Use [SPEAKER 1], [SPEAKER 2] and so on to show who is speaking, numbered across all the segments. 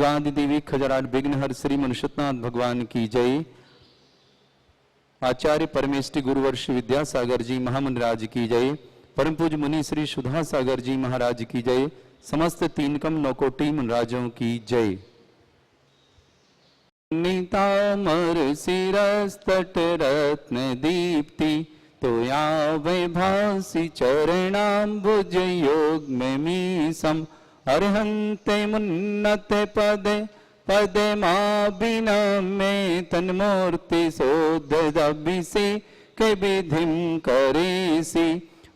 [SPEAKER 1] शिवादि देवी खजराट विघ्नहर श्री मनुष्यनाथ भगवान की जय। आचार्य परमेष्टि गुरुवर्ष विद्यासागर जी महामंडराज की जय। परम पूज्य मुनि श्री सुधा सागर जी महाराज की जय। समस्त तीन कम नौकोटी मनराजों की जय। नीतामर शिरस तट रत्न दीप्ति तोया वैभासी चरणाम्बुज योग में मीसम अर्हन्ते मुन्नते पदे पदे मां बिना में तन्मूर्ति शोधबिसी के विधिम करेसी।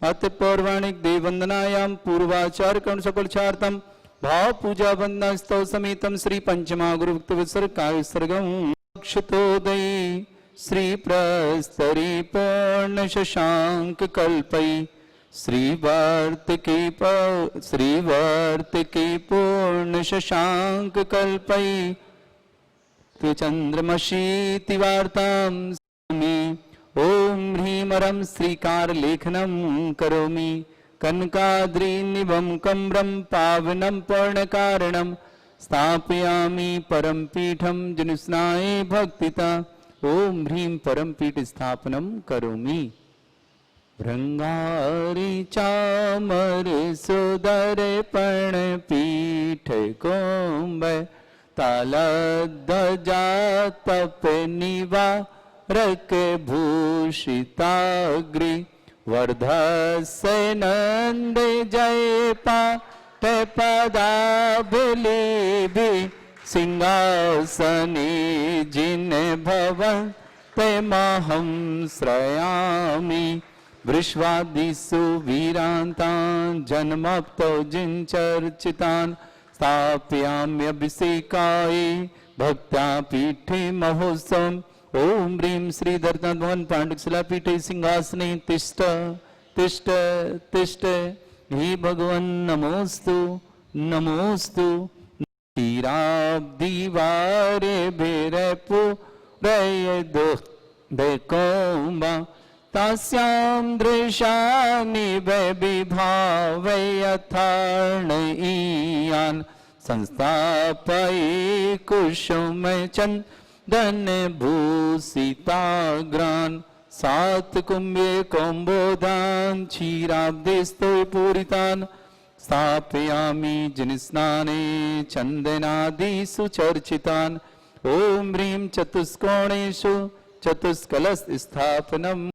[SPEAKER 1] अत पौराणिक देव वंदनायाम पूर्वाचार कर्ण सकल चार्तम भाव पूजा वंदना स्तव समेतम श्री पंचमा गुरुक्त विसर्ग काय सर्गम क्षुतोदयी श्री प्रस्तरी पूर्ण शशांक कल्पई श्रीवर्त की पूर्ण शशांक कल्पई चंद्रमशीति वार्तां स्वामी। ओम ह्रीमरं श्रीकार लेखनम करोमि कनकाद्रिनिभं कम्रं पावनं पूर्णकारणं स्थापयामि परम पीठं जनुस्नाये भक्तिता। ओम ह्रीं परम पीठ स्थापनं करोमि। भृंगारी चामर सुदर पण पीठ कोम्ब तालध्वजा तप निवारक भूषिताग्रि वर्धस्य नंद जय पाठ पदाभिलेभि सिंहासने जिन भवन ते महं श्रयामि। वृष्वादिषु वीरान्तान् जन्मप्तो जिनचर्चितान् स्थापयाम्यभिषेकाय भक्त्या पीठे महोत्सवम्। ओम ह्रीं श्री दर्शनाथ भवन पांडुशिला पीठे सिंहासने तिष्ठ तिष्ठ तिष्ठ हे भगवन् नमोस्तु नमोस्तु। तीराब्दिवारे भैरपुरय देखोम्बा तास्यां दृशानि विभावयथार्णयीयान् संस्थापये कुसुम चन्दन भूषिताग्रान् सात कुम्भे कौम्बोधान् क्षीराब्धिस्थो पूरितान् स्थापयामि जिनस्नाने चन्दनादिषु चर्चितान्। ओम ह्रीं चतुष्कोणेषु चतुष्कलश स्थापनम्।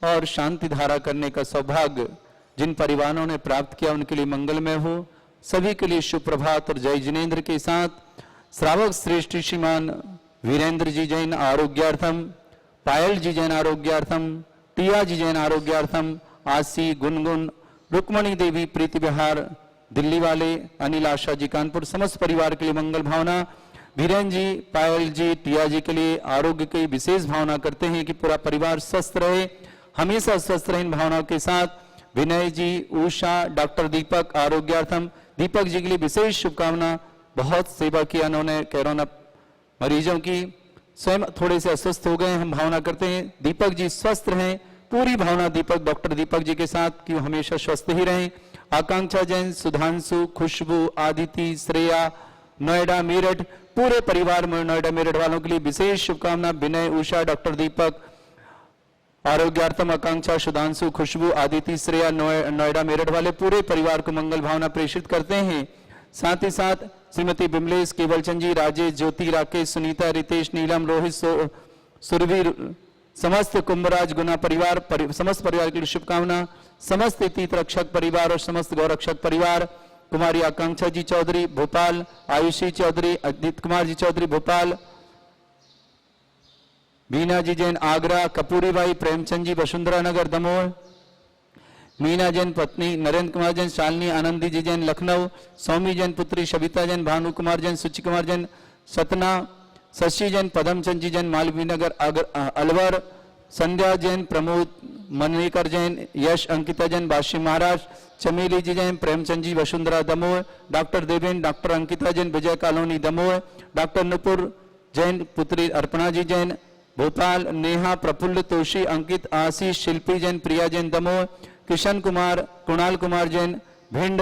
[SPEAKER 1] और शांति धारा करने का सौभाग्य जिन परिवारों ने प्राप्त किया उनके लिए मंगलमय हो। सभी के लिए शुभ प्रभात और जय जिनेन्द्र के साथ श्रावक श्रेष्ठ श्रीमान वीरेंद्र जी जैन आरोग्यार्थम, पायल जी जैन आरोग्यार्थम, टिया जी जैन आरोग्यार्थम, आशी गुनगुन रुक्मणी देवी प्रीति विहार दिल्ली वाले, अनिल आशा जी कानपुर, समस्त परिवार के लिए मंगल भावना। वीरेंद्र जी, पायल जी, टिया जी के लिए आरोग्य की विशेष भावना करते हैं कि पूरा परिवार स्वस्थ रहे, हमेशा स्वस्थ रहे। इन भावनाओं के साथ विनय जी, उषा, डॉक्टर दीपक आरोग्यार्थम, दीपक जी के लिए विशेष शुभकामना। बहुत सेवा किया उन्होंने कोरोना मरीजों की, स्वयं थोड़े से अस्वस्थ हो गए। हम भावना करते हैं दीपक जी स्वस्थ रहें, पूरी भावना दीपक डॉक्टर दीपक जी के साथ कि हमेशा स्वस्थ ही रहें। आकांक्षा जैन, सुधांशु, खुशबू, आदिति, श्रेया, नोएडा मेरठ, पूरे परिवार में नोएडा मेरठ वालों के लिए विशेष शुभकामना। विनय, उषा, डॉक्टर दीपक आरोग्यार्थम, आकांक्षा, सुधांशु, खुशबू, आदिति, श्रेया, नोएडा मेरठ वाले पूरे परिवार को मंगल भावना प्रेषित करते हैं। साथ ही साथ श्रीमती बिमलेश, केवलचंद जी, राजेश, ज्योति, राकेश, सुनीता, रितेश, नीलम, रोहित, सुरवीर, समस्त कुंभराज गुना परिवार, समस्त परिवार के लिए शुभकामना। समस्त तीर्थ रक्षक परिवार और समस्त गौरक्षक परिवार, कुमारी आकांक्षा जी चौधरी भोपाल, आयुषी चौधरी, अदित कुमार जी चौधरी भोपाल, बीना जी जैन आगरा, कपूरी भाई, प्रेमचंद जी वसुंधरा नगर दमोह, मीना जैन पत्नी, नरेंद्र कुमार जैन शालिनी, आनंदी जी जैन लखनऊ, सौमी जैन पुत्री, सविता जैन, भानु कुमार जैन, सुचि कुमार जैन सतना, शशि जैन, पदमचंद जी जैन मालवीय नगर अलवर, संध्या जैन, प्रमोद मनेकर जैन, यश अंकिता जैन बाशी महाराष्ट्र, चमेली जी जैन, प्रेमचंद जी वसुंधरा दमोह, डॉक्टर देवेन, डॉक्टर अंकिता जैन विजय कॉलोनी दमोह, डॉक्टर नुपुर जैन पुत्री अर्पणा जी जैन भोपाल, नेहा, प्रफुल्ल, तोशी, अंकित, आशीष, शिल्पी जैन, प्रिया जैन दमोह, किशन कुमार, कुणाल कुमार जैन भिंड,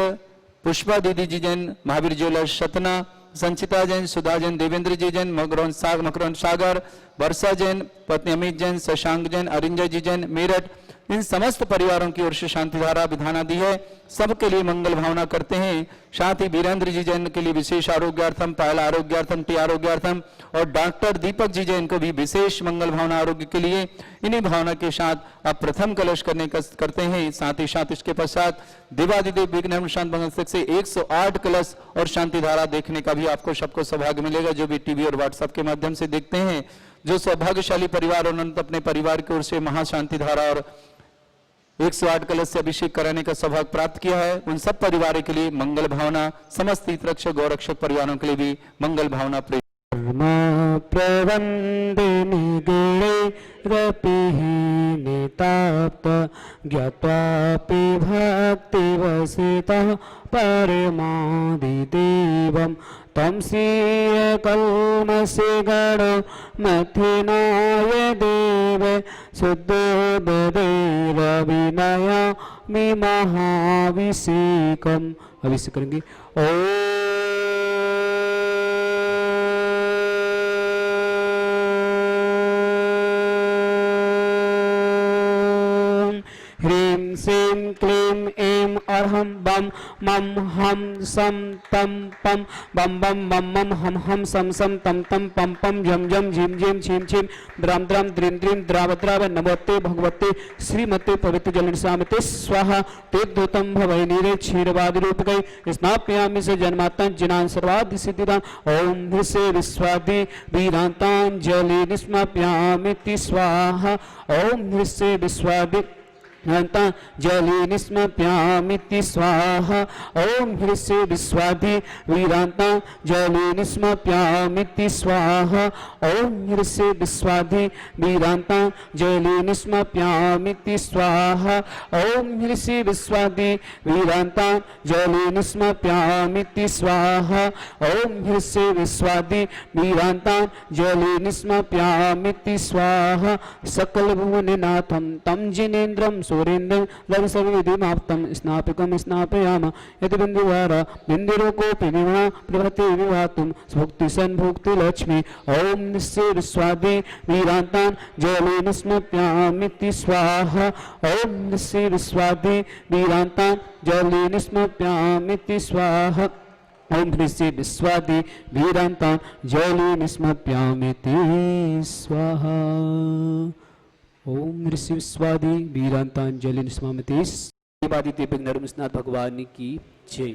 [SPEAKER 1] पुष्पा दीदी जी जैन महावीर ज्वेलर्स सतना, संचिता जैन, सुधा जैन, देवेंद्र जी जैन, मकरौन सागर, वर्षा जैन, पत्नी अमित जैन, शशांक जैन, अरिंजय जी जैन, मेरठ, इन समस्त परिवारों की ओर से शांति धारा विधाना दी है। सबके लिए मंगल भावना करते हैं। साथ ही वीरेंद्र जी जैन के लिए विशेष आरोग्यार्थम, पायल आरोग्यार्थम, टी आरोग्यार्थम और डॉक्टर दीपक जी जैन को भी विशेष मंगल भावना आरोग्य के लिए। इन्हीं भावना के साथ अब प्रथम कलश करते हैं। साथ ही साथ इसके पश्चात देवादिदेव विघ्न शांत मंगल से 108 कलश और शांति धारा देखने का भी आपको सबको सौभाग्य मिलेगा, जो भी टीवी और व्हाट्सएप के माध्यम से देखते हैं। जो सौभाग्यशाली परिवार उन्होंने अपने परिवार की ओर से महाशांति धारा और 108 कलश से अभिषेक कराने का सौभाग्य प्राप्त किया है, उन सब परिवारों के लिए मंगल भावना, समस्त हितरक्षक गौरक्षक परिवारों के लिए भी मंगल भावना।
[SPEAKER 2] प्रवंदिनी निताप्त ज्ञात्वापि भक्तिवसितः परमादिदेवं तं श्रीयकल्मषे गणमथिनाय देव शुद्धोदयैरविनयामि महाभिषेकम्। अभिषेक करेंगे। ह्रीं श्रीं क्लीं ऐं अर्हं बम मम हम सम तम पम बम बम मम मम हम सम सम तम तम पम पम झम झम झिम झिम छिम छिम द्राम द्राम द्रीं द्रीं द्राव द्राव नमोते भगवते श्रीमते पवित्र जलनिसामते स्वाहा तेद्धूतं भवै नीरे क्षीरवादि रूपकै स्नापयामि स जन्मात्तां जिनान् सर्वादि सिद्धिदान् ओम ह्रीसे विश्वादि वीरान्ताञ्जलि निस्मापयामि स्वाहा ओम ह्रीसे विश्वादि जलि निस्मप्यामिति स्वाहा ओम ह्रीसे विश्वादि वीरांता जलि निस्मप्यामिति स्वाहा ओम ह्रीसे विश्वादि वीरांता जलि निस्मप्यामिति स्वाहा ओम ह्रीसे विश्वादि वीरांता जलि निस्मप्यामिति स्वाहा ओम ह्रीसे विश्वादि वीरांता जलि निस्मप्यामिति स्वाहा सकल भुवननाथं तं जिनेन्द्रं सूरेन्द्रं लवसविधिमाप्तं स्नापकं स्नापयाम यदि बिन्दुवारा बिन्दुरूपोऽपि विना प्रभृति विवातुं भुक्ति सन्भुक्ति लक्ष्मी ओम निस्से विश्वादि वीरान्तान् जलेन स्मप्यामिति स्वाहा ओम निस्से विश्वादि वीरान्तान् जलेन स्मप्यामिति स्वाहा ओम ह्रीसे विश्वादि वीरान्तान् जलेन स्मप्यामिति स्वाहा ओम ऋषि विश्वादि वीरांतांजलि निस्मामति देवादिदेव नरमस्नाथ भगवान की जय।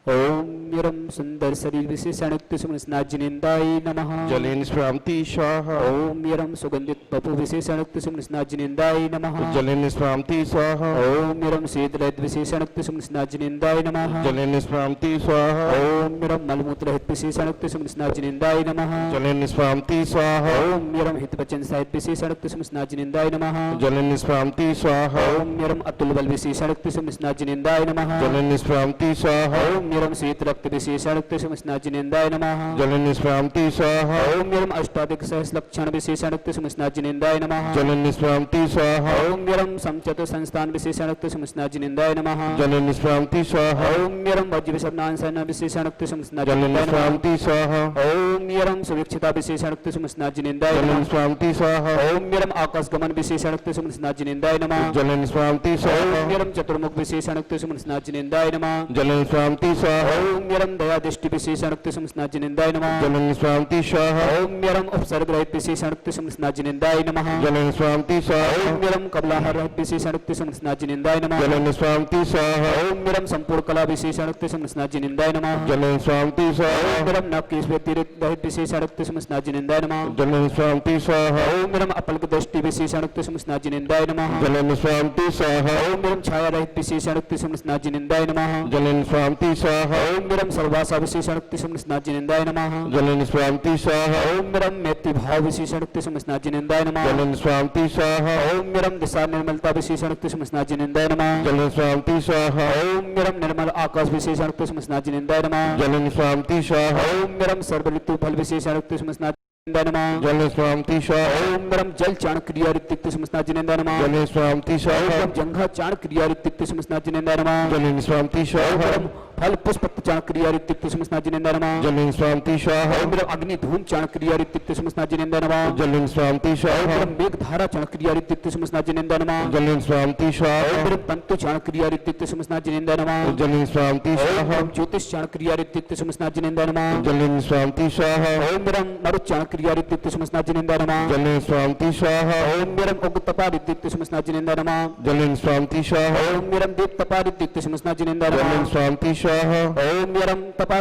[SPEAKER 2] ओम यरम सुंदर शरीर विशेषणयुक्त सुमनस्नाजिनेन्द्राय नमः
[SPEAKER 3] जलेन स्मरामि स्वाहा।
[SPEAKER 2] ओम यरम सुगंधित पपु विशेषणयुक्त सुमनस्नाजिनेन्द्राय नमः
[SPEAKER 3] जलेन स्मरामि स्वाहा।
[SPEAKER 2] ओम यरम शीतलहित विशेषणयुक्त सुमनस्नाजिनेन्द्राय नमः
[SPEAKER 3] जलेन स्मरामि स्वाहा।
[SPEAKER 2] ओम यरम मलमूत्रहित विशेषणयुक्त सुमनस्नाजिनेन्द्राय नमः
[SPEAKER 3] जलेन स्मरामि स्वाहा।
[SPEAKER 2] ओम यरम हितवचन साहित विशेषणयुक्त सुमनस्नाजिनेन्द्राय नमः
[SPEAKER 3] जलेन स्मरामि स्वाहा।
[SPEAKER 2] ओम यरम अतुल बल विशेषणयुक्त सुमनस्नाजिनेन्द्राय नमः
[SPEAKER 3] जलेन स्मरामि स्वाहा।
[SPEAKER 2] ओम यरम शीत रक्त विशेषणयुक्त सुमनस्नाजिनेन्द्राय नमः
[SPEAKER 3] जलेन स्मरामि स्वाहा।
[SPEAKER 2] ओम यरम अष्टाधिक सहस्र लक्षण विशेषणयुक्त सुमनस्नाजिनेन्द्राय नमः
[SPEAKER 3] जलेन स्मरामि स्वाहा।
[SPEAKER 2] ओम यरम समचतु संस्थान विशेषणयुक्त सुमनस्नाजिनेन्द्राय नमः
[SPEAKER 3] जलेन स्मरामि स्वाहा।
[SPEAKER 2] ओम यरम वज्र विशब्दान सन्न विशेषणयुक्त
[SPEAKER 3] जलेन
[SPEAKER 2] सुमनस्नाजिनेन्द्राय नमः
[SPEAKER 3] स्मरामि स्वाहा।
[SPEAKER 2] ओम यरम सुविक्षिता विशेषणयुक्त सुमनस्नाजिनेन्द्राय
[SPEAKER 3] जलेन
[SPEAKER 2] नमः
[SPEAKER 3] स्मरामि स्वाहा।
[SPEAKER 2] ओम यरम आकाश गमन विशेषणयुक्त सुमनस्नाजिनेन्द्राय नमः
[SPEAKER 3] जलेन स्मरामि स्वाहा।
[SPEAKER 2] ओम यरम चतुर्मुख विशेषणयुक्त सुमनस्नाजिनेन्द्राय नमः
[SPEAKER 3] जलेन स्मरामि स्वाहा।
[SPEAKER 2] ओम यरम दया दृष्टि विशेषणयुक्त सुमनस्नाजिनेन्द्राय नमः
[SPEAKER 3] जलेन स्मरामि स्वाहा।
[SPEAKER 2] ओम यरम उपसर्ग रहित विशेषणयुक्त सुमनस्नाजिनेन्द्राय नमः
[SPEAKER 3] जलेन स्मरामि स्वाहा।
[SPEAKER 2] ओम यरम कबलाहार रहित विशेषणयुक्त सुमनस्नाजिनेन्द्राय नमः
[SPEAKER 3] जलेन स्मरामि स्वाहा।
[SPEAKER 2] ओम यरम संपूर्ण कला विशेषणयुक्त सुमनस्नाजिनेन्द्राय नमः
[SPEAKER 3] जलेन स्मरामि स्वाहा।
[SPEAKER 2] ओम यरम नकेश व्यतिरिक्त रहित विशेषणयुक्त सुमनस्नाजिनेन्द्राय नमः
[SPEAKER 3] जलेन स्मरामि स्वाहा।
[SPEAKER 2] ओम यरम अपल्क दृष्टि विशेषणयुक्त सुमनस्नाजिनेन्द्राय नमः
[SPEAKER 3] जलेन स्मरामि स्वाहा।
[SPEAKER 2] ओम यरम छाया रहित विशेषणयुक्त सुमनस्नाजिनेन्द्राय नमः
[SPEAKER 3] जलेन स्मरामि स्वाहा।
[SPEAKER 2] ओम यरम सर्वासा विशेषणयुक्त सुमनस्नाजिनेन्द्राय नमः
[SPEAKER 3] जलेन स्मरामि स्वाहा।
[SPEAKER 2] ओम यरम मैत्री भाव विशेषणयुक्त सुमनस्नाजिनेन्द्राय नमः
[SPEAKER 3] जलेन स्मरामि स्वाहा।
[SPEAKER 2] ओम यरम दिशा निर्मलता विशेषणयुक्त सुमनस्नाजिनेन्द्राय नमः
[SPEAKER 3] जलेन स्मरामि स्वाहा।
[SPEAKER 2] ओम यरम निर्मल आकाश विशेषणयुक्त सुमनस्नाजिनेन्द्राय नमः
[SPEAKER 3] जलेन स्मरामि स्वाहा।
[SPEAKER 2] ओम यरम सर्व ऋतु फल विशेषणयुक्त सुमनस्नाजिनेन्द्राय नमः
[SPEAKER 3] जलेन स्मरामि स्वाहा।
[SPEAKER 2] ओम यरम जल चाण क्रिया ऋतिक्त सुमनस्नाजिनेन्द्राय नमः
[SPEAKER 3] जलेन स्मरामि स्वाहा।
[SPEAKER 2] ओम जंघा चाण क्रिया ऋतिक्त सुमनस्नाजिनेन्द्राय नमः
[SPEAKER 3] जलेन स्मरामि स्वाहा।
[SPEAKER 2] फल पुष्प चाण क्रिया ऋत्युक्त सुमस्नाजिनेन्द्र नमः
[SPEAKER 3] जलिन स्वामी स्वाहा
[SPEAKER 2] ओम विरम अग्नि धूम चाण क्रिया ऋत्युक्त सुमस्नाजिनेन्द्र नमः
[SPEAKER 3] जलिन स्वामी
[SPEAKER 2] ओम
[SPEAKER 3] स्वाहा
[SPEAKER 2] विरम मेघ धारा चाण क्रिया ऋत्युक्त सुमस्नाजिनेन्द्र नमः
[SPEAKER 3] जलिन स्वामी
[SPEAKER 2] ओम
[SPEAKER 3] स्वाहा
[SPEAKER 2] विरम तंतु चाण क्रिया ऋत्युक्त सुमस्नाजिनेन्द्र नमः
[SPEAKER 3] जलिन स्वामी
[SPEAKER 2] ओम
[SPEAKER 3] स्वाहा
[SPEAKER 2] विरम ज्योतिष चाण क्रिया ऋत्युक्त सुमस्नाजिनेन्द्र नमः
[SPEAKER 3] जलिन स्वामी स्वाहा
[SPEAKER 2] ओम विरम मरुत चाण क्रिया ऋत्युक्त सुमस्नाजिनेन्द्र नमः
[SPEAKER 3] जलिन स्वामी स्वाहा
[SPEAKER 2] ओम विरम उग्तपा ऋत्युक्त सुमस्नाजिनेन्द्र नमः
[SPEAKER 3] जलिन स्वामी स्वाहा
[SPEAKER 2] ओम विरम दीप्तपा ऋत्युक्त सुमस्नाजिनेन्द्र
[SPEAKER 3] जलिन
[SPEAKER 2] नमः
[SPEAKER 3] स्वामी स्वाहा
[SPEAKER 2] ओम विरम तपा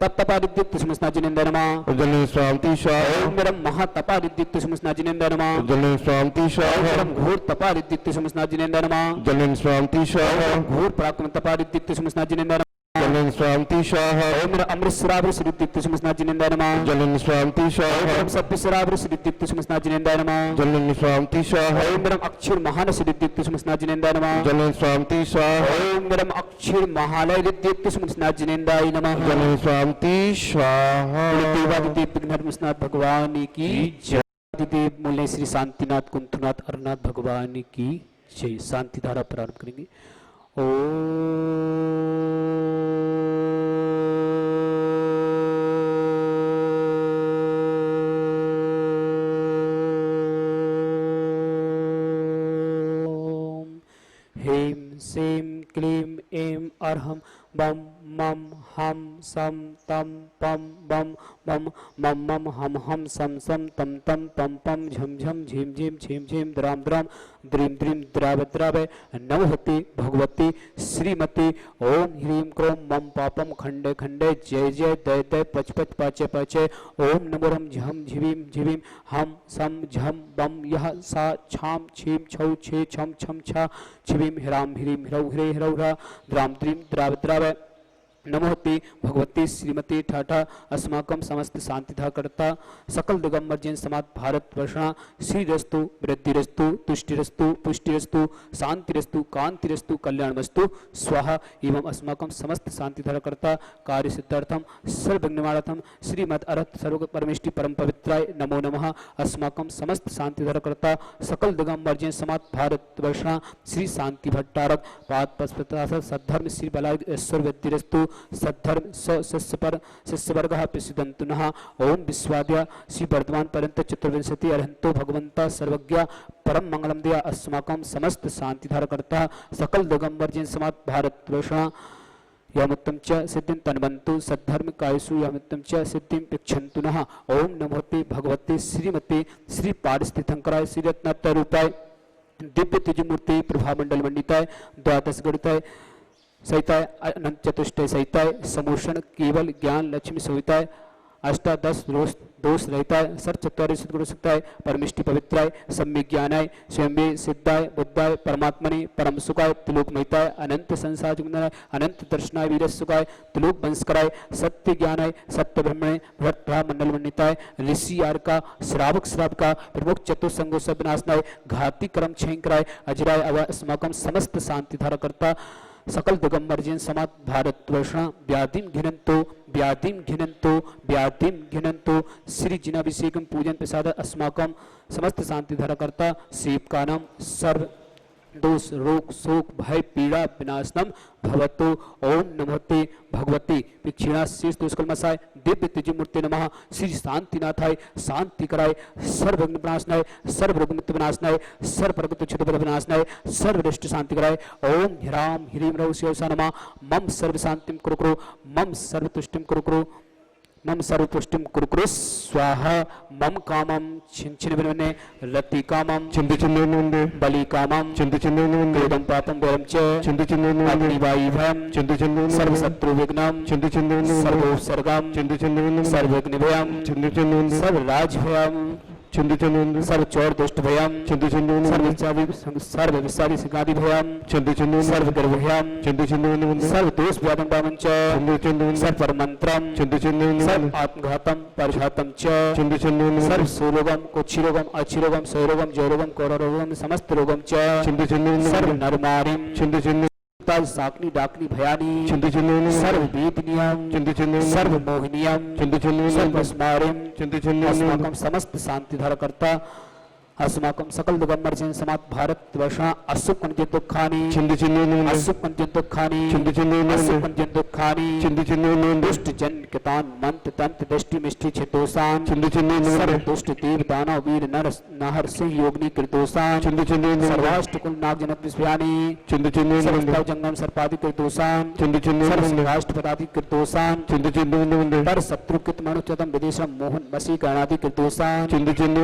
[SPEAKER 2] तप्तपा ऋत्युक्त सुमस्नाजिनेन्द्र नमः
[SPEAKER 3] जलिन स्वामी स्वाहा
[SPEAKER 2] ओम विरम महातपा ऋत्युक्त सुमस्नाजिनेन्द्र नमः
[SPEAKER 3] जलिन स्वामी
[SPEAKER 2] ओम
[SPEAKER 3] स्वाहा
[SPEAKER 2] विरम घोर तपा ऋत्युक्त सुमस्नाजिनेन्द्र नमः
[SPEAKER 3] जलिन स्वामी स्वाहा
[SPEAKER 2] घोर पराक्रम तपा ऋत्युक्त सुमस्नाजिनेन्द्र
[SPEAKER 3] जलिन स्वामी स्वाहा
[SPEAKER 2] ओम विरम अमृत सरावर ऋत्युक्त सुमस्नाजिनेन्द्र नमः
[SPEAKER 3] जलिन स्वामी
[SPEAKER 2] ओम
[SPEAKER 3] स्वाहा
[SPEAKER 2] विरम सभ्य सरावर ऋत्युक्त सुमस्नाजिनेन्द्र नमः
[SPEAKER 3] जलिन स्वामी स्वाहा
[SPEAKER 2] ओम विरम अक्षर महानस ऋत्युक्त सुमस्नाजिनेन्द्र नमः
[SPEAKER 3] जलिन स्वामी स्वाहा
[SPEAKER 2] ओम विरम अक्षर महालय ऋत्युक्त सुमस्नाजिनेन्द्र नमः
[SPEAKER 3] जलिन स्वामी स्वाहा
[SPEAKER 2] देवादिदेव विघ्नहरनाथ भगवान की जय। आदिदेव मूल्य श्री शांतिनाथ कुंथनाथ अरनाथ भगवान की जय। शांति धारा प्रारंभ करेंगे। ओम ह्रीं श्रीं क्लीं ऐं अर्हं बम मम हम सम तम पम बम बम मम मम हम हम सम सम तम तम पम पम झम झम झीम झीम झीम झीम द्राम द्राम द्रीम द्रीम द्राव द्राव नमहति भगवती श्रीमती ओम ह्रीं क्रोम मम पापम खंडे खंडे जय जय दय दय पच पच पाचे पाचे ओम नमोरम झम झिवीम झिवीम हम सम झम बम यह सा छाम छीम छौ छे छम छम छा छिवीम हिराम हिरीम हिरौ हिरे हिरौ ह्रा द्राम द्रीम द्राव द्राव नमोति भगवती श्रीमती ठाठा अस्माकं समस्त शांतिधा करता सकल दिगंबर जैन समाज भारत वर्षणा श्रीरस्तु वृद्धिरस्तु तुष्टिरस्तु पुष्टिरस्तु शांतिरस्तु कांतिरस्तु कल्याणमस्तु स्वाहा एवं अस्माकं समस्त शांतिधा करता कार्य सिद्धार्थम सर्वज्ञानार्थम श्रीमद अरहत सर्व परमेष्टि परम पवित्राय नमो नमः। अस्माकं समस्त शांतिधा करता सकल दिगंबर जैन समाज भारत वर्षणा श्री शांति भट्टारक पाद पस्पता सद्धर्म श्री बलाय ईश्वर वृद्धिरस्तु सद्धर्म शिष्य पर शिष्य वर्ग प्रसिद्धंतु नः। ओम विश्वाद्या श्री वर्धमान पर्यंत चतुर्विंशति अरहंतो भगवंता सर्वज्ञ परम मंगलम दिया अस्माकं समस्त शांतिधार करता सकल दिगंबर जैन समाज भारत वर्षणा यामुत्तम च सिद्धिं तन्वन्तु सद्धर्म कायसु यामुत्तम च सिद्धिं पिक्षन्तु नः। ओम नमोते भगवते श्रीमते श्री पारिस्थितंकराय श्री रत्नात्य रूपाय दिव्य तेजमूर्ति प्रभामंडल मंडिताय द्वादश गणिताय सहिताय अनंत चतुष्टय सहिताय समोषण केवल ज्ञान लक्ष्मी सहिताय अष्टादश दोष रहिताय सर चत्वारि सद्गुण सत्ताय परमिष्टि पवित्राय सम्यक ज्ञानाय स्वयं सिद्धाय बुद्धाय परमात्मने परम सुखाय त्रिलोक महिताय अनंत संसार जुगनाय अनंत दर्शनाय वीर सुखाय त्रिलोक वंशकराय सत्य ज्ञानाय सत्य ब्रह्मणे भट्टा मंडल मंडिताय ऋषि आर का श्रावक का प्रमुख चतुर्संगो सब विनाशनाय घाती कर्म क्षयंकराय अजराय अव अस्माकं समस्त शांति धारा करता सकल दिगंबर जैन समाज भारत वर्षणा व्याधिम घिनंतो श्री जिनाभिषेकम पूजन प्रसाद अस्माकं समस्त शांति धारा करता सेवकानां सर्व दोष रोग शोक भय पीड़ा विनाशनम भवतो। ओम नमोते भगवती पिक्षिणा शीर्ष दुष्कर्मसाय दिव्य तेजमूर्ति नमः। श्री शांतिनाथाय शांति कराय सर्व विनाशनाय सर्व रोग मुक्त विनाशनाय सर्व प्रगत क्षुद्र विनाशनाय सर्व दृष्टि शांति कराय। ओम ह्राम ह्रीं रौ शिवसा नमः। मम सर्व शांतिम कुरु मम सर्व तुष्टिम कुरु मम सर्वपुष्टिम कुरु स्वाहा। मम कामम छिन्न लति कामम
[SPEAKER 3] चिंति चिन्नवन्दे
[SPEAKER 2] बलि कामम
[SPEAKER 3] चिंति चिन्नवन्दे
[SPEAKER 2] वेदम पापम वरम च
[SPEAKER 3] चिंति चिन्नवन्दे
[SPEAKER 2] अग्निवायुभम
[SPEAKER 3] चिंति चिन्नवन्दे
[SPEAKER 2] सर्वशत्रु विघ्नम
[SPEAKER 3] चिंति चिन्नवन्दे
[SPEAKER 2] सर्वोपसर्गम
[SPEAKER 3] चिंति चिन्नवन्दे
[SPEAKER 2] सर्वज्ञ भयम
[SPEAKER 3] चिंति चिन्नवन्दे
[SPEAKER 2] सर्वराज भयम
[SPEAKER 3] चिंति चिन्नवन्दे
[SPEAKER 2] सर्वचोर दुष्ट भयम
[SPEAKER 3] चिंति चिन्नवन्दे
[SPEAKER 2] सर्व विसारी सिगादि भयम
[SPEAKER 3] चिंति चिन्नवन्दे
[SPEAKER 2] सर्व गर्भ भयम
[SPEAKER 3] चिंति चिन्नवन्दे
[SPEAKER 2] सर्व दोष व्याधम पावं च
[SPEAKER 3] चिंति चिन्नवन्दे
[SPEAKER 2] सर्व परमंत्रम
[SPEAKER 3] चिंति चिन्नवन्दे
[SPEAKER 2] सर्व आत्मघातम परिघातम च
[SPEAKER 3] चिंति चिन्नवन्दे
[SPEAKER 2] सर्व सुरोगम कुक्षिरोगम अक्षिरोगम क्षयरोगम जयरोगम कौररोगम समस्त रोगम च
[SPEAKER 3] चिंति चिन्नवन्दे
[SPEAKER 2] सर्व नरमारिम
[SPEAKER 3] चिंति चिन्नवन्दे
[SPEAKER 2] साकनी डाकनी भयानी
[SPEAKER 3] चिंति चिन्नवन्दे
[SPEAKER 2] सर्व वेदनियम
[SPEAKER 3] चिंति चिन्नवन्दे
[SPEAKER 2] सर्व मोहिनियम
[SPEAKER 3] चिंति चिन्नवन्दे
[SPEAKER 2] सर्व स्मारिम
[SPEAKER 3] चिंति चिन्नवन्दे
[SPEAKER 2] अस्माकं समस्त शांति धारा करता अस्माकं सकल दिगंबरजन समाज भारतवर्ष असुकंजित दुःखानि
[SPEAKER 3] చింది చింది
[SPEAKER 2] असुकंजित दुःखानि
[SPEAKER 3] చింది చింది
[SPEAKER 2] असुकंजित दुःखानि
[SPEAKER 3] చింది చింది
[SPEAKER 2] दुष्ट जन कितान मंत तंत दृष्टि मिष्टि छिदोषान
[SPEAKER 3] చింది చింది
[SPEAKER 2] सर्व दुष्ट देव दानव वीर नर नहर सिंह योगिनी कृतोषान
[SPEAKER 3] చింది చింది
[SPEAKER 2] सर्वाष्ट कुल नाग जनक विस्व्यानि
[SPEAKER 3] చింది చింది
[SPEAKER 2] सर्वस्तव जंगम सर्पादि कृतोषान
[SPEAKER 3] చింది చింది
[SPEAKER 2] सर्वराष्ट्र पदादि कृतोषान
[SPEAKER 3] చింది చింది
[SPEAKER 2] पर शत्रु कृत मनुष्यतम विदेशम मोहन वशीकरणादि कृतोषान
[SPEAKER 3] చింది చింది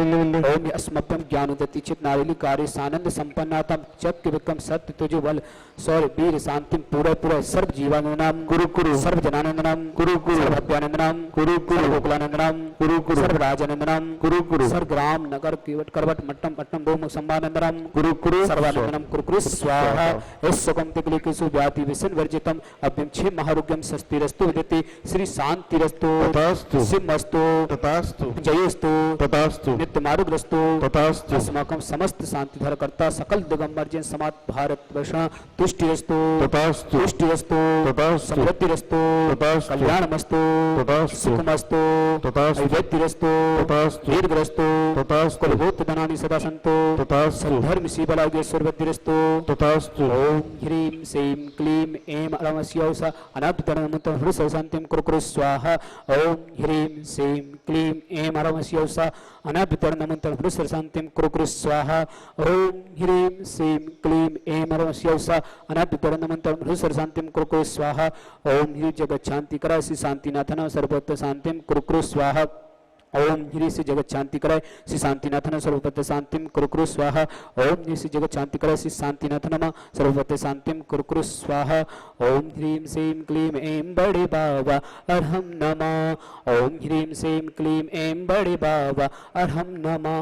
[SPEAKER 2] ओम अस्मभ्यम ज्ञानोदति चित नारिली कार्य सानंद संपन्नातम चक्र विक्रम सत्य तुझ बल सौर वीर शांतिम पूरे पूरे सर्व जीवानंदनम
[SPEAKER 3] కురు కురు
[SPEAKER 2] सर्व जनानंदनम
[SPEAKER 3] కురు కురు
[SPEAKER 2] सर्वभव्यानंदनम
[SPEAKER 3] కురు కురు
[SPEAKER 2] गोकुलानंदनम
[SPEAKER 3] కురు కురు
[SPEAKER 2] सर्व राजानंदनम
[SPEAKER 3] కురు కురు
[SPEAKER 2] सर्व ग्राम नगर कीवट करवट मट्टम पट्टम भूम संबानंदनम
[SPEAKER 3] కురు కురు
[SPEAKER 2] सर्वानंदनम कुरुकुरु स्वाहा इस सुगम तिकलिकेषु व्याधि विसन वर्जितम अभ्यम छे महारोग्यम स्वस्तिरस्तु विदति श्री शांतिरस्तु
[SPEAKER 3] తథాస్తు
[SPEAKER 2] सिंहस्तु
[SPEAKER 3] తథాస్తు
[SPEAKER 2] जयस्तु
[SPEAKER 3] తథాస్తు
[SPEAKER 2] नित्य मारुग्रस्तु
[SPEAKER 3] తథాస్తు
[SPEAKER 2] अस्माकं समस्त शांतिधर कर्ता सकल दिगंबर जन समाज भारत वर्ष तुष्टिरस्तु
[SPEAKER 3] తథాస్తు
[SPEAKER 2] पुष्टिरस्तु
[SPEAKER 3] तथास्तु
[SPEAKER 2] समृद्धिरस्तु
[SPEAKER 3] तथास्तु
[SPEAKER 2] कल्याणमस्तु
[SPEAKER 3] तथास्तु
[SPEAKER 2] सुखमस्तु
[SPEAKER 3] तथास्तु
[SPEAKER 2] ऐवेद्यरस्तु
[SPEAKER 3] तथास्तु
[SPEAKER 2] दीर्घरस्तु
[SPEAKER 3] तथास्तु
[SPEAKER 2] कुलभूत धनानि सदा सन्तु
[SPEAKER 3] तथास्तु
[SPEAKER 2] धर्म शिवलागेश्वरवद्धिरस्तु
[SPEAKER 3] तथास्तु
[SPEAKER 2] ओम ह्रीं श्रीं क्लीं ऐं अरमस्यौस अनात्तरणमुतं हृदयशान्तिं कुरु स्वाहा ओम ह्रीं श्रीं क्लीं ऐं अरमस्यौस अनात्तरणमुतं हृदयशान्तिं कुरु स्वाहा ओम ह्रीं श्रीं क्लीं ऐं अरमस्यौस अनात्तरणमुतं हृदयशान्तिं कुरु स्वाहा ओम ह्रीं जगत् शान्तिकराय श्री शान्तिनाथन सर्वत्र शान्तिं कुरु स्वाहा ओम ह्री से जगत शांति कराय श्री शांतिनाथन सर्वपत्र शांतिम कुरु स्वाहा ओम ह्री से जगत शांति कराय श्री शांतिनाथन सर्वपत्र शांतिम कुरु स्वाहा ओम ह्रीं श्रीं क्लीं ऐं बड़े बाबा अरहम नमः ओम ह्रीं श्रीं क्लीं ऐं बड़े बाबा अरहम नमः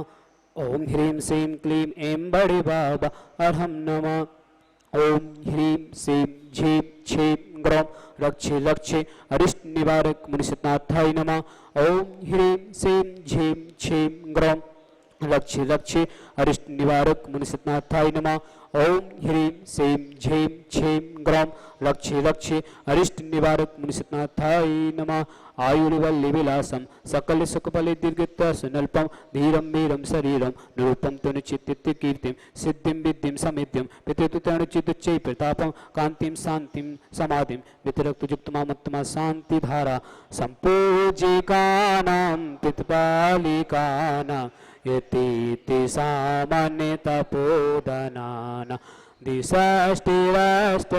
[SPEAKER 2] ओम ह्रीं श्रीं क्लीं ऐं बड़े बाबा अरहम नमः ओम ह्रीं श्रीं झीं छीं ग्रौं रक्षे लक्षे अरिष्ट निवारक मुनिषनाथाय नमः ओम ह्रीं श्रीं झीं छीं ग्रौं लक्षे लक्षे अरिष्ट निवारक मुनिषनाथाय नमः ओम ह्रीं श्रीं झीं छीं ग्रौं लक्षे लक्षे अरिष्ट निवारक मुनिषनाथाय नमः आयुर्वल्ली विलासम सकल सुखफले दीर्घत्वसुनल्पम धीरम वीरम शरीरम निरूपम तुनुचित्तित्य कीर्तिम सिद्धिम विद्धिम समिध्यम पितृतुतनुचितुच्चै प्रतापम कांतिम शांतिम समाधिम वितरक्तयुक्तमामत्तमा शांति धारा संपूजिकानां पितृपालिकानां यतीति सामान्य तपोदनाना दिशाष्टिराष्ट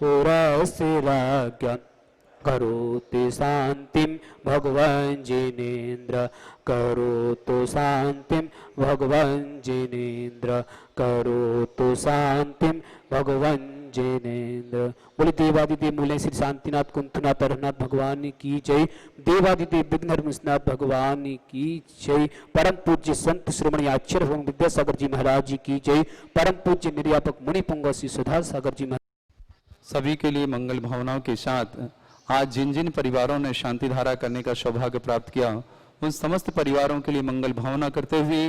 [SPEAKER 2] पुरस्थिराज्ञ करोति शांतिं भगवान् जिनेन्द्र करोतु शांतिं भगवान् जिनेन्द्र करोतु शांतिं भगवान् जिनेन्द्र। बोले देवादिदेव मूल्य श्री शांतिनाथ कुंथनाथ अरनाथ भगवान की जय। देवादिदेव विघ्नहरनाथ भगवान की जय। परम पूज्य संत श्रोमणी आचार्य भगवान विद्यासागर जी महाराज जी की जय। परम पूज्य निर्यापक मुनि पुंग श्री सुधा सागर जी महाराज।
[SPEAKER 1] सभी के लिए मंगल भावनाओं के साथ आज जिन जिन परिवारों ने शांति धारा करने का सौभाग्य प्राप्त किया उन समस्त परिवारों के लिए मंगल भावना करते हुए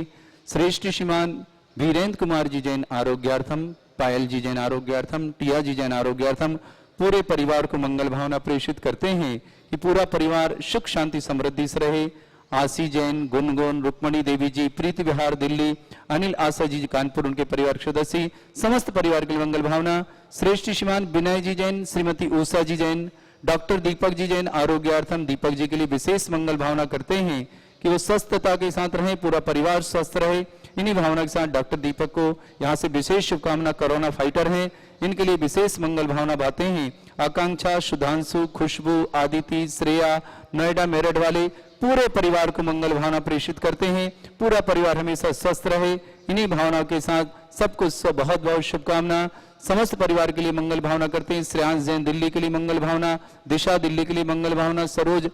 [SPEAKER 1] श्रेष्ठ श्रीमान वीरेंद्र कुमार जी जैन आरोग्यार्थम, पायल जी जैन आरोग्यार्थम, टिया जी जैन आरोग्यार्थम पूरे परिवार को मंगल भावना प्रेषित करते हैं कि पूरा परिवार सुख शांति समृद्धि से रहे। आशी जैन, गुनगुन, रुक्मणी देवी जी, प्रीति विहार दिल्ली, अनिल आशा जी कानपुर उनके परिवार के सदस्य समस्त परिवार के लिए मंगल भावना। श्रेष्ठ श्रीमान विनय जी जैन, श्रीमती उषा जी जैन, डॉक्टर दीपक जी जैन आरोग्यार्थम दीपक जी के लिए विशेष मंगल भावना करते हैं कि वो स्वस्थता के साथ रहें, पूरा परिवार स्वस्थ रहे। इन्हीं भावना के साथ डॉक्टर दीपक को यहाँ से विशेष शुभकामना, कोरोना फाइटर हैं, इनके लिए विशेष मंगल भावना बातें हैं। आकांक्षा, सुधांशु, खुशबू, आदिति, श्रेया, नोएडा मेरठ वाले पूरे परिवार को मंगल भावना प्रेषित करते हैं। पूरा परिवार हमेशा स्वस्थ रहे। इन्हीं भावनाओं के साथ सबको बहुत बहुत शुभकामना। समस्त परिवार के लिए मंगल भावना करते हैं। श्रेयांश जैन दिल्ली के लिए मंगल भावना, दिशा दिल्ली के लिए मंगल भावना, सरोज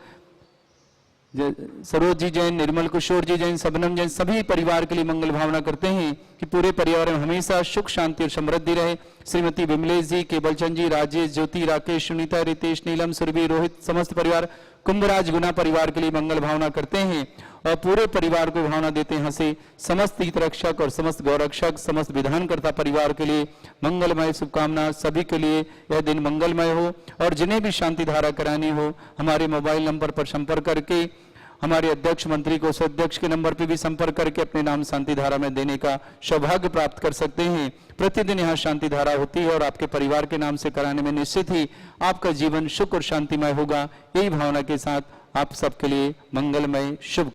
[SPEAKER 1] जी जैन, निर्मल किशोर जी जैन, सबनम जैन सभी परिवार के लिए मंगल भावना करते हैं कि पूरे परिवार में हमेशा सुख शांति और समृद्धि रहे। श्रीमती विमलेश जी, केवलचंद जी, राजेश, ज्योति, राकेश, सुनीता, रितेश, नीलम, सुरभि, रोहित समस्त परिवार कुंभराज गुना परिवार के लिए मंगल भावना करते हैं और पूरे परिवार को भावना देते हैं से समस्त हितरक्षक और समस्त गौरक्षक समस्त विधानकर्ता परिवार के लिए मंगलमय शुभकामना। सभी के लिए यह दिन मंगलमय हो और जिन्हें भी शांति धारा करानी हो हमारे मोबाइल नंबर पर संपर्क करके हमारे अध्यक्ष मंत्री को उस अध्यक्ष के नंबर पे भी संपर्क करके अपने नाम शांति धारा में देने का सौभाग्य प्राप्त कर सकते हैं। प्रतिदिन यहाँ शांति धारा होती है और आपके परिवार के नाम से कराने में निश्चित ही आपका जीवन सुख और शांतिमय होगा। यही भावना के साथ आप सबके लिए मंगलमय शुभ